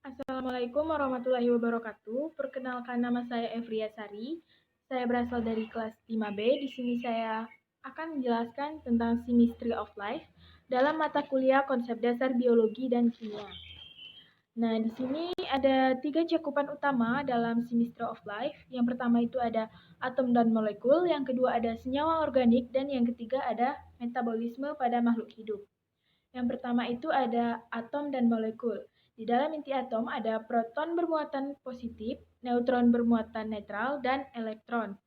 Assalamualaikum warahmatullahi wabarakatuh. Perkenalkan, nama saya Evria Sari. Saya berasal dari kelas 5B. Di sini saya akan menjelaskan tentang Chemistry of Life dalam mata kuliah konsep dasar biologi dan kimia. Nah, di sini ada 3 cakupan utama dalam Chemistry of Life. Yang pertama itu ada atom dan molekul, yang kedua ada senyawa organik, dan yang ketiga ada metabolisme pada makhluk hidup. Yang pertama itu ada atom dan molekul. Di dalam inti atom ada proton bermuatan positif, neutron bermuatan netral, dan elektron.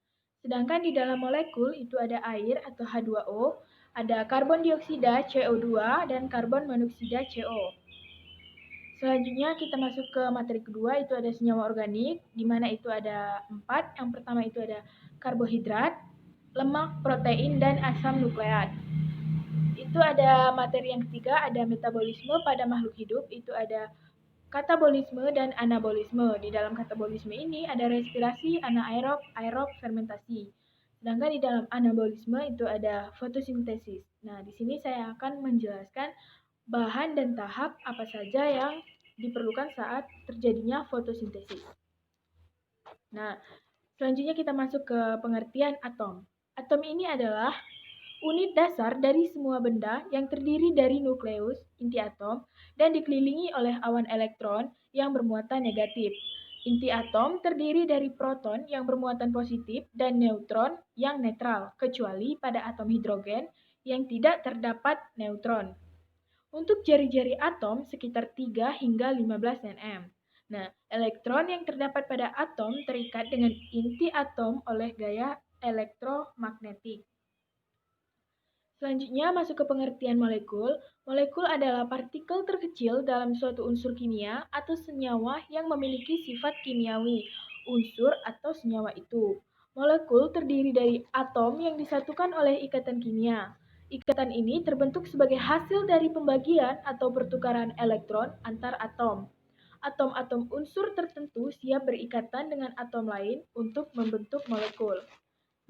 Sedangkan di dalam molekul itu ada air atau H2O, ada karbon dioksida CO2, dan karbon monoksida CO. Selanjutnya kita masuk ke materi kedua, itu ada senyawa organik, di mana itu ada 4. Yang pertama itu ada karbohidrat, lemak, protein, dan asam nukleat. Itu ada materi yang ketiga, ada metabolisme pada makhluk hidup, itu ada katabolisme dan anabolisme. Di dalam katabolisme ini ada respirasi, anaerob, aerob, fermentasi. Sedangkan di dalam anabolisme itu ada fotosintesis. Nah, di sini saya akan menjelaskan bahan dan tahap apa saja yang diperlukan saat terjadinya fotosintesis. Nah, selanjutnya kita masuk ke pengertian atom. Atom ini adalah unit dasar dari semua benda yang terdiri dari nukleus, inti atom, dan dikelilingi oleh awan elektron yang bermuatan negatif. Inti atom terdiri dari proton yang bermuatan positif dan neutron yang netral, kecuali pada atom hidrogen yang tidak terdapat neutron. Untuk jari-jari atom sekitar 3 hingga 15 nm. Nah, elektron yang terdapat pada atom terikat dengan inti atom oleh gaya elektromagnetik. Selanjutnya masuk ke pengertian molekul. Molekul adalah partikel terkecil dalam suatu unsur kimia atau senyawa yang memiliki sifat kimiawi unsur atau senyawa itu. Molekul terdiri dari atom yang disatukan oleh ikatan kimia. Ikatan ini terbentuk sebagai hasil dari pembagian atau pertukaran elektron antar atom. Atom-atom unsur tertentu siap berikatan dengan atom lain untuk membentuk molekul.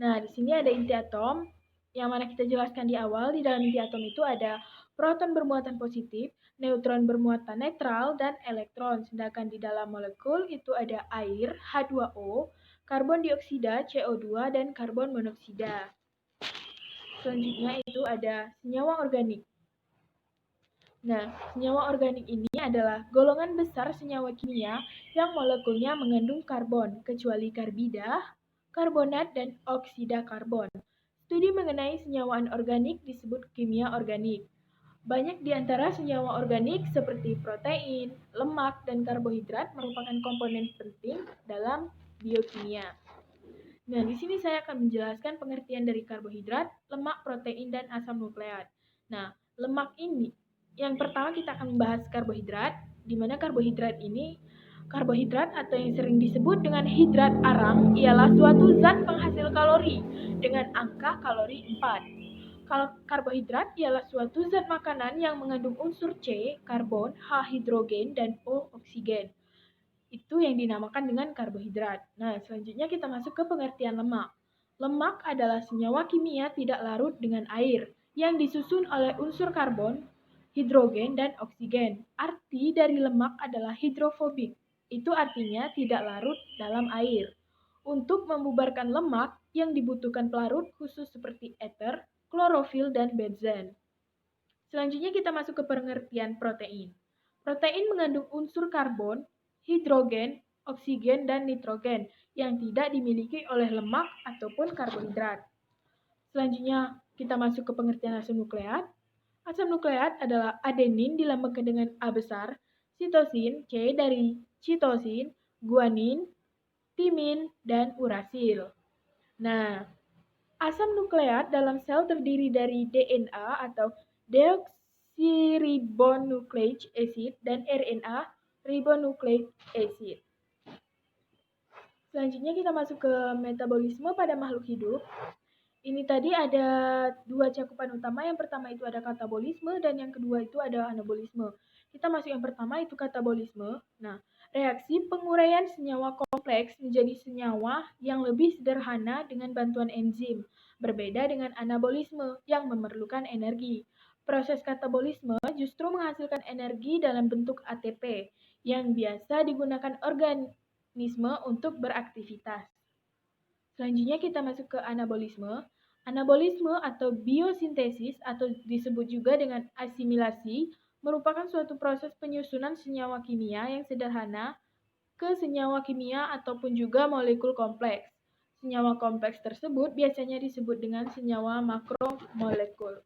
Nah, di sini ada inti atom, yang mana kita jelaskan di awal. Di dalam inti atom itu ada proton bermuatan positif, neutron bermuatan netral, dan elektron. Sedangkan di dalam molekul itu ada air, H2O, karbon dioksida, CO2, dan karbon monoksida. Selanjutnya itu ada senyawa organik. Nah, senyawa organik ini adalah golongan besar senyawa kimia yang molekulnya mengandung karbon, kecuali karbida, karbonat, dan oksida karbon. Studi mengenai senyawa anorganik disebut kimia organik. Banyak di antara senyawa organik seperti protein, lemak, dan karbohidrat merupakan komponen penting dalam biokimia. Nah, di sini saya akan menjelaskan pengertian dari karbohidrat, lemak, protein, dan asam nukleat. Nah, lemak ini, yang pertama kita akan membahas karbohidrat, di mana karbohidrat atau yang sering disebut dengan hidrat arang ialah suatu zat penghasil kalori dengan angka kalori 4. Karbohidrat ialah suatu zat makanan yang mengandung unsur C, karbon, H, hidrogen, dan O, oksigen. Itu yang dinamakan dengan karbohidrat. Nah, selanjutnya kita masuk ke pengertian lemak. Lemak adalah senyawa kimia tidak larut dengan air yang disusun oleh unsur karbon, hidrogen, dan oksigen. Arti dari lemak adalah hidrofobik. Itu artinya tidak larut dalam air. Untuk membubarkan lemak yang dibutuhkan pelarut khusus seperti ether, klorofil, dan benzen. Selanjutnya kita masuk ke pengertian protein. Protein mengandung unsur karbon, hidrogen, oksigen, dan nitrogen yang tidak dimiliki oleh lemak ataupun karbohidrat. Selanjutnya kita masuk ke pengertian asam nukleat. Asam nukleat adalah adenin dilambangkan dengan A besar, sitosin, C dari citosin, guanin, timin, dan urasil. Nah, asam nukleat dalam sel terdiri dari DNA atau deoksiribonucleic acid dan RNA ribonucleic acid. Selanjutnya kita masuk ke metabolisme pada makhluk hidup. Ini tadi ada 2 cakupan utama. Yang pertama itu ada katabolisme dan yang kedua itu ada anabolisme. Kita masuk yang pertama itu katabolisme. Nah, reaksi penguraian senyawa kompleks menjadi senyawa yang lebih sederhana dengan bantuan enzim, berbeda dengan anabolisme yang memerlukan energi. Proses katabolisme justru menghasilkan energi dalam bentuk ATP yang biasa digunakan organisme untuk beraktivitas. Selanjutnya kita masuk ke anabolisme. Anabolisme atau biosintesis atau disebut juga dengan asimilasi merupakan suatu proses penyusunan senyawa kimia yang sederhana ke senyawa kimia ataupun juga molekul kompleks. Senyawa kompleks tersebut biasanya disebut dengan senyawa makromolekul.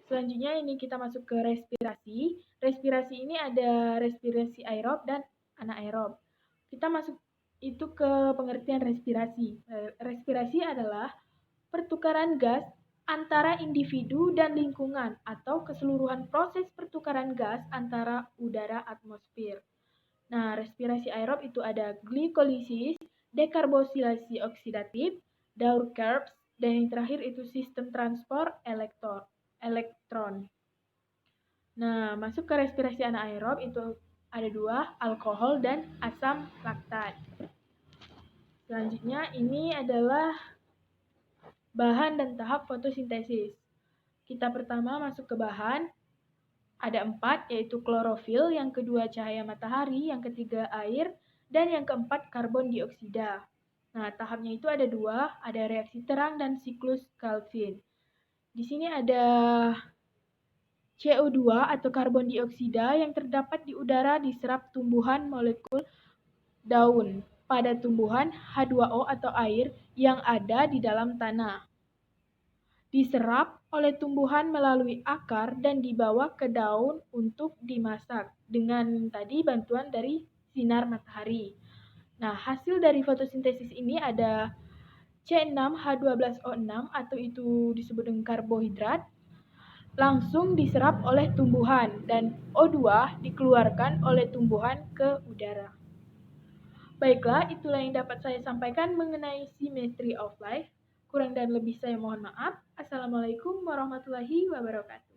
Selanjutnya ini kita masuk ke respirasi. Respirasi ini ada respirasi aerob dan anaerob. Kita masuk itu ke pengertian respirasi. Respirasi adalah pertukaran gas antara individu dan lingkungan atau keseluruhan proses pertukaran gas antara udara atmosfer. Nah, respirasi aerob itu ada glikolisis, dekarbosilasi oksidatif, Daur-Krebs, dan yang terakhir itu sistem transport elektron. Nah, masuk ke respirasi anaerob itu ada dua, alkohol dan asam laktat. Selanjutnya ini adalah bahan dan tahap fotosintesis. Kita pertama masuk ke bahan, ada 4, yaitu klorofil, yang kedua cahaya matahari, yang ketiga air, dan yang keempat karbon dioksida. Nah, tahapnya itu ada 2, ada reaksi terang dan siklus Calvin. Di sini ada CO2 atau karbon dioksida yang terdapat di udara diserap tumbuhan molekul daun pada tumbuhan H2O atau air yang ada di dalam tanah. Diserap oleh tumbuhan melalui akar dan dibawa ke daun untuk dimasak dengan tadi bantuan dari sinar matahari. Nah, hasil dari fotosintesis ini ada C6H12O6 atau itu disebut dengan karbohidrat langsung diserap oleh tumbuhan dan O2 dikeluarkan oleh tumbuhan ke udara. Baiklah, itulah yang dapat saya sampaikan mengenai Symmetry of Life. Kurang dan lebih saya mohon maaf. Assalamualaikum warahmatullahi wabarakatuh.